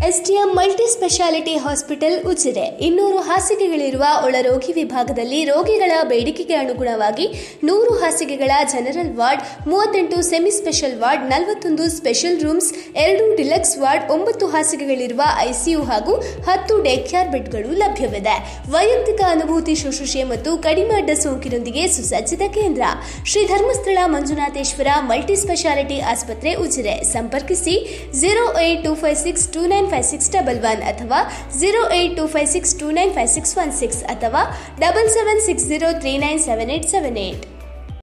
SDM multi speciality hospital Ujire 200 ಹಾಸಿಗೆಗಳಿರುವ ಒಳರೋಗಿ ವಿಭಾಗದಲ್ಲಿ ರೋಗಿಗಳ ಬೇಡಿಕೆಗೆ ಅನುಗುಣವಾಗಿ 100 ಹಾಸಿಗೆಗಳ general ward, 38 semi special ward, 41 special rooms, 2 deluxe ward, 9 ಹಾಸಿಗೆಗಳಿರುವ ಐಸಿಯು ಹಾಗೂ 10 ಡೇ ಕೇರ್ ಬೆಡ್ಗಳು ಲಭ್ಯವಿದೆ. ವೈಯಕ್ತಿಕ ಅನುಭೂತಿ ಶುಶ್ರೂಷೆ ಮತ್ತು ಕಡಿಮೆ ಅಡ್ಡ ಸೋಂಕಿನೊಂದಿಗೆ ಸುಸಜ್ಜಿತ ಕೇಂದ್ರ. ಶ್ರೀ ಧರ್ಮಸ್ಥಳ ಮಂಜುನಾಥೇಶ್ವರ ಮಲ್ಟಿ ಸ್ಪೆಷಾಲಿಟಿ ಆಸ್ಪತ್ರೆ ಉಜಿರೆ. ಸಂಪರ್ಕಿಸಿ 08256295611 ಅಥವಾ 08256295616 ಅಥವಾ 7760397878.